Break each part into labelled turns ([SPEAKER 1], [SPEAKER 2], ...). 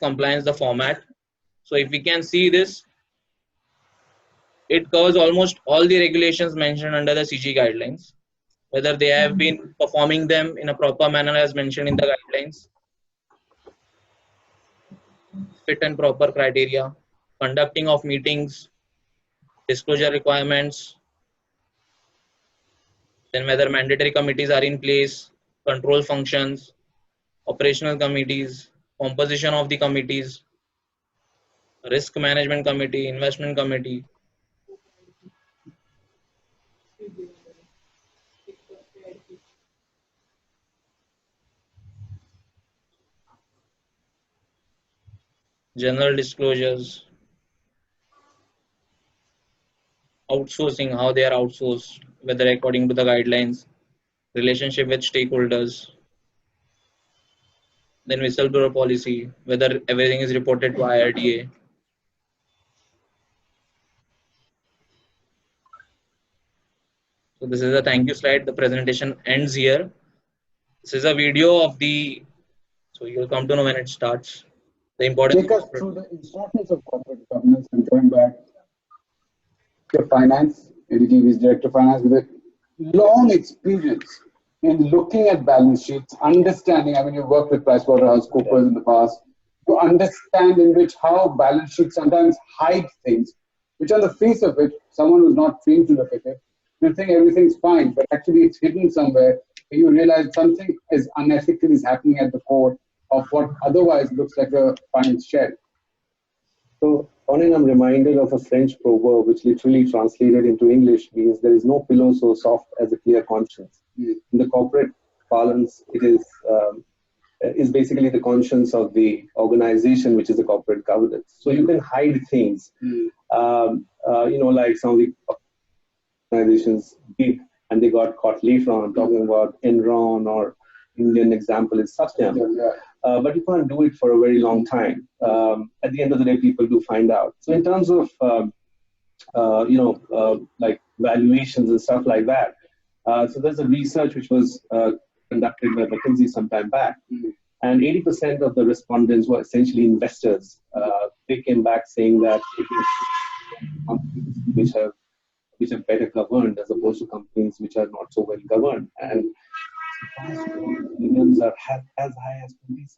[SPEAKER 1] compliance, the format. So if we can see this, it covers almost all the regulations mentioned under the CG guidelines, whether they have been performing them in a proper manner as mentioned in the guidelines, fit and proper criteria, conducting of meetings, disclosure requirements, then whether mandatory committees are in place, control functions, operational committees, composition of the committees, risk management committee, investment committee, general disclosures, outsourcing, how they are outsourced, whether according to the guidelines, relationship with stakeholders, then whistleblower policy, whether everything is reported to IRDA. So this is a thank you slide. The presentation ends here. This is a video of the, so you'll come to know when it starts. The importance.
[SPEAKER 2] Take us through the importance of corporate governance and going back to finance. ADTV is Director of Finance with a long experience in looking at balance sheets, understanding, I mean, you worked with PricewaterhouseCoopers in the past, to understand in which how balance sheets sometimes hide things, which on the face of it, someone who's not trained to look at it, will think everything's fine, but actually it's hidden somewhere. You realize something is unethical is happening at the core of what otherwise looks like a fine shell.
[SPEAKER 3] So, Onin, I'm reminded of a French proverb which literally translated into English means there is no pillow so soft as a clear conscience. In the corporate parlance, it is basically the conscience of the organization, which is the corporate governance. So you can hide things, like some of the organizations did, and they got caught later on. I'm talking about Enron, or Indian example is Satyam. But you can't do it for a very long time. At the end of the day, people do find out. So in terms of, like valuations and stuff like that, so there's a research which was conducted by McKinsey some time back, and 80% of the respondents were essentially investors. They came back saying that it is companies which are better governed as opposed to companies which are not so well governed. And premiums are as high as 27%.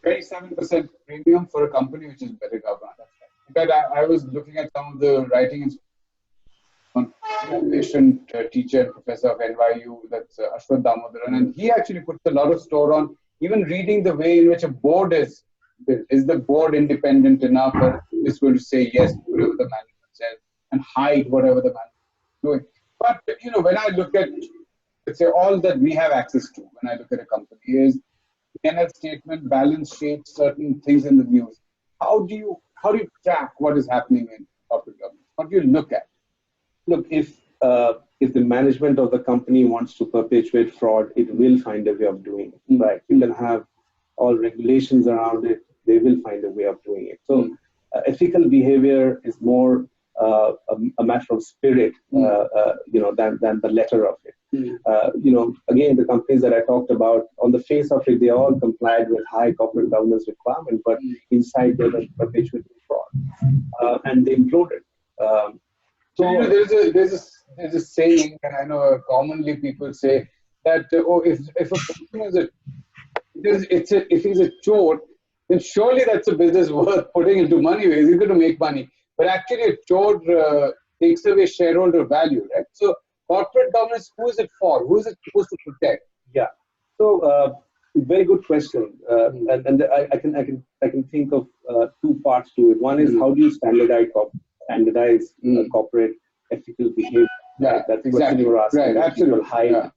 [SPEAKER 2] 27% premium for a company which is better governed. In fact, I was looking at some of the writings on valuation teacher and professor of NYU, that's Ashwath Damodaran, and he actually puts a lot of store on even reading the way in which a board is built. Is the board independent enough, or is going to say yes to whatever the management says and hide whatever the management is doing? But when I look at, let's say, all that we have access to when I look at a company is P&L statement, balance sheet, certain things in the news. How do you track what is happening in corporate governance? What do you look at?
[SPEAKER 3] Look, if the management of the company wants to perpetuate fraud, it will find a way of doing it. Right? You can have all regulations around it; they will find a way of doing it. So, ethical behavior is more a matter of spirit, than the letter of it. Again, the companies that I talked about, on the face of it, they all complied with high corporate governance requirements, but inside they were perpetuating fraud, and they imploded.
[SPEAKER 2] So there's a saying, and I know commonly people say that if a person if he's a chore, then surely that's a business worth putting into money. He's going to make money, but actually a chore takes away shareholder value, right? So corporate governance, who is it for? Who is it supposed to protect?
[SPEAKER 3] Yeah. So very good question, and I can think of two parts to it. One is how do you standardize corporate ethical behavior?
[SPEAKER 2] Yeah,
[SPEAKER 3] that's
[SPEAKER 2] exactly.
[SPEAKER 3] What you were asking.
[SPEAKER 2] Right, absolutely.
[SPEAKER 3] Hide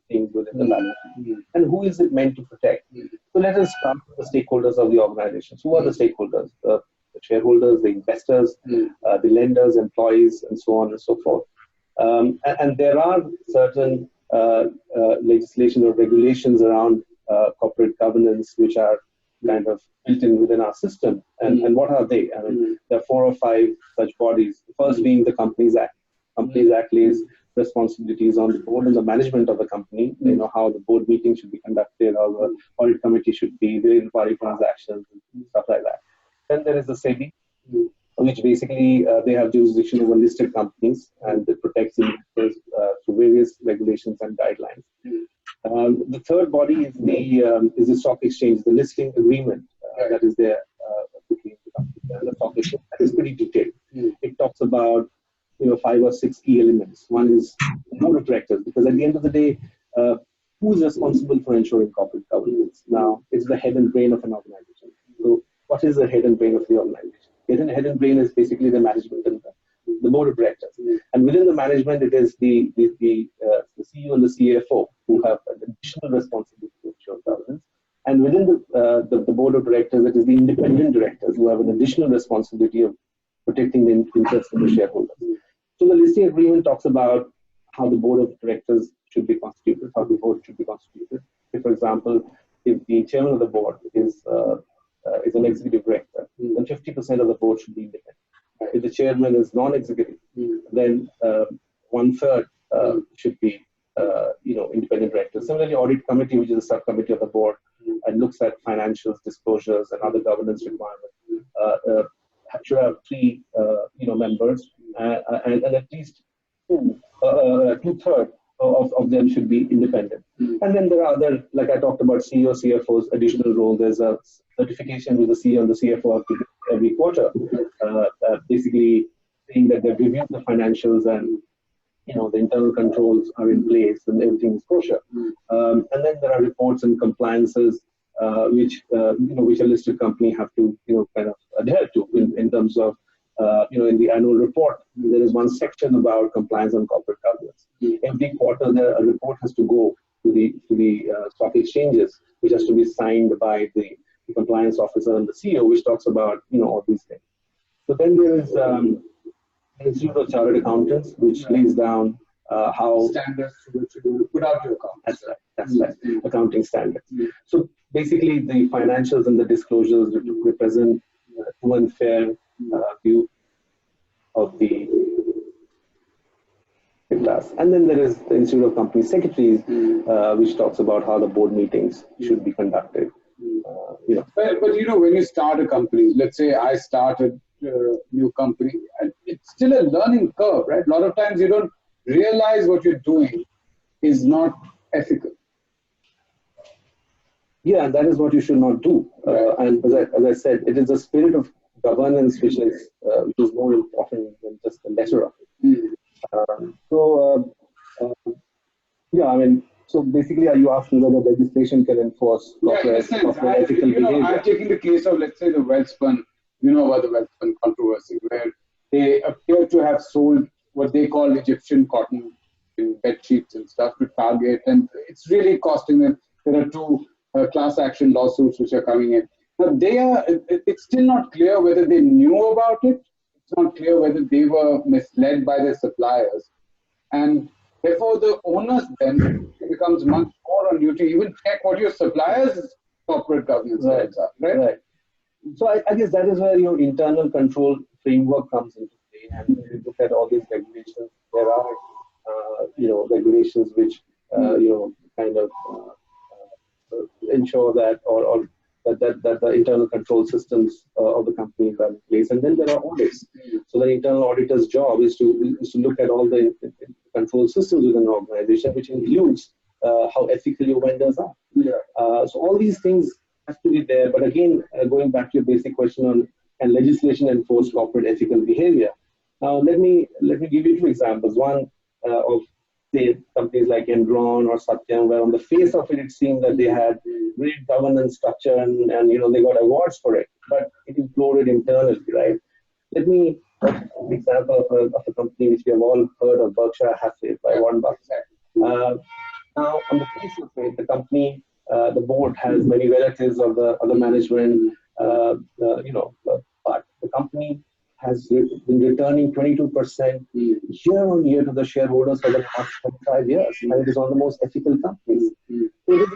[SPEAKER 3] things within the balance sheet. And who is it meant to protect? So let us start with the stakeholders of the organizations. Who are the stakeholders? The shareholders, the investors, the lenders, employees, and so on and so forth. And there are certain legislation or regulations around corporate governance which are kind of built in within our system. And what are they? I mean, there are 4 or 5 such bodies. The first being the Companies Act. Companies Act lays responsibilities on the board and the management of the company. You know, how the board meeting should be conducted, how the audit committee should be, related party transactions, and stuff like that. Then there is the SEBI, which basically they have jurisdiction over listed companies and it protects investors through various regulations and guidelines. The third body is the stock exchange, the listing agreement that is there between the company and the stock exchange. That is pretty detailed. It talks about 5 or 6 key elements. One is the board of directors, because at the end of the day, who is responsible for ensuring corporate governance? Now, it's the head and brain of an organization. So, what is the head and brain of the organization? Head and brain is basically the management and the board of directors. And within the management, it is the CEO and the CFO who have an additional responsibility to ensure governance. And within the board of directors, it is the independent directors who have an additional responsibility of protecting the interests of the shareholders. So the listing agreement talks about how the board of directors should be constituted, how the board should be constituted. If, for example, if the chairman of the board is an executive director, then 50% of the board should be independent. If the chairman is non-executive, then 1/3 should be independent directors. Similarly, audit committee, which is a subcommittee of the board, and looks at financials, disclosures, and other governance requirements, should have 3 members, and at least 2/3 of them should be independent. And then there are other, like I talked about, CEO, CFO's additional role. There's a certification with the CEO and the CFO have to do every quarter, basically saying that they've reviewed the financials and the internal controls are in place and everything is kosher. And then there are reports and compliances which a listed company have to kind of adhere to in terms of in the annual report. There is one section about compliance on corporate governance. Every quarter, a report has to go to the stock exchanges, which has to be signed by the compliance officer and the CEO, which talks about all these things. So then there is the Institute of Chartered Accountants, which lays down how
[SPEAKER 2] standards to put out your accounts.
[SPEAKER 3] That's right. Accounting standards. So basically, the financials and the disclosures represent true and fair view of the class. And then there is the Institute of Company Secretaries, which talks about how the board meetings should be conducted.
[SPEAKER 2] But when you start a company, let's say I started a new company, and it's still a learning curve, right? A lot of times you don't realize what you're doing is not ethical.
[SPEAKER 3] Yeah, and that is what you should not do. And as I said, it is the spirit of governance which is more important than just the letter of it. So basically, are you asking whether legislation can enforce ethical behavior?
[SPEAKER 2] I'm taking the case of, let's say, the Welspun. You know about the Welspun controversy, where they appear to have sold what they call Egyptian cotton in bed sheets and stuff to Target, and it's really costing them. There are 2 class action lawsuits which are coming in. Now, it's still not clear whether they knew about it. It's not clear whether they were misled by their suppliers. And therefore, the onus then becomes much more on you to even check what your suppliers' corporate governance rights are, right?
[SPEAKER 3] So I guess that is where your internal control framework comes into play. And when you look at all these regulations, there are, regulations which, kind of ensure that or that the internal control systems of the company are in place. And then there are audits. So the internal auditor's job is to look at all the control systems within an organization, which includes how ethical your vendors are. So all these things have to be there. But again, going back to your basic question on can legislation enforce corporate ethical behavior? Now, let me give you 2 examples. One of say companies like Enron or Satyam, where on the face of it, it seemed that they had great governance structure and they got awards for it, but it imploded internally, right? Let me take an example of a company which we have all heard of, Berkshire Hathaway by Warren Buffett. Now, on the face of it, the company, the board has many relatives of the management, but the company has been returning 22% year on year to the shareholders for the past 25 years, and it is one of the most ethical companies. So it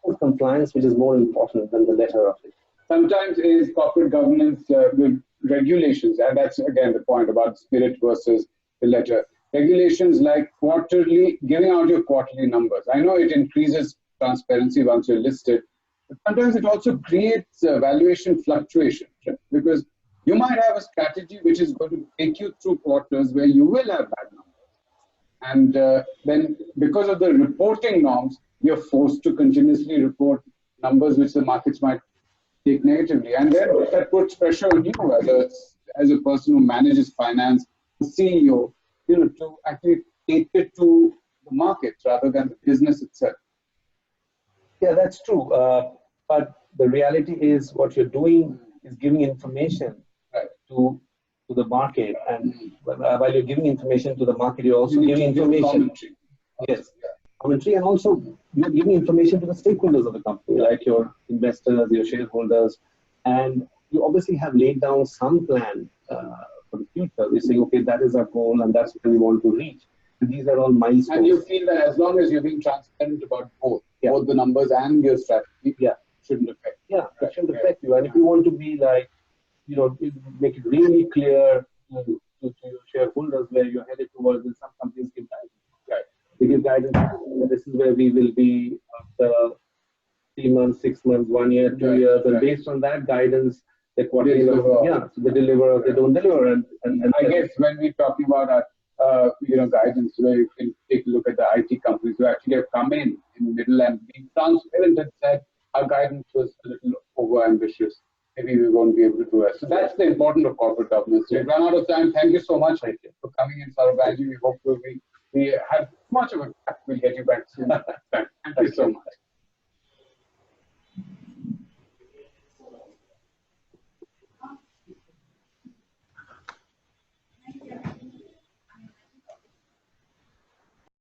[SPEAKER 3] is compliance which is more important than the letter of it.
[SPEAKER 2] Sometimes it is corporate governance with regulations, and that's again the point about spirit versus the letter. regulations like giving out your quarterly numbers. I know it increases transparency once you're listed, but sometimes it also creates valuation fluctuations, right? Because you might have a strategy which is going to take you through quarters where you will have bad numbers. And then because of the reporting norms, you're forced to continuously report numbers which the markets might take negatively. And then that puts pressure on you as a person who manages finance, the CEO, to actually take it to the markets rather than the business itself.
[SPEAKER 3] Yeah, that's true. But the reality is what you're doing is giving information to the market. And while you're giving information to the market, you're also giving information. Yes. Commentary, and also you're giving information to the stakeholders of the company, like your investors, your shareholders, and you obviously have laid down some plan for the future. You say, okay, that is our goal, and that's where we want to reach. And these are all milestones.
[SPEAKER 2] And you feel that as long as you're being transparent about both the numbers and your strategy, shouldn't affect.
[SPEAKER 3] Yeah, it shouldn't affect you. And if you want to be like, make it really clear to your shareholders where you're headed towards, and some companies give guidance. They give guidance. This is where we will be after 3 months, 6 months, 1 year, 2 years, and based on that guidance, so they deliver or they don't deliver. And
[SPEAKER 2] I guess when we're talking about our, guidance, where you can take a look at the IT companies who actually have come in the middle and been transparent and said our guidance was a little over ambitious. Maybe we won't be able to do it. So that's the importance of corporate governance. We've run out of time. Thank you so much for coming in, Saurabh. We hope we had much of a gap. We'll get you back soon. Thank you so much.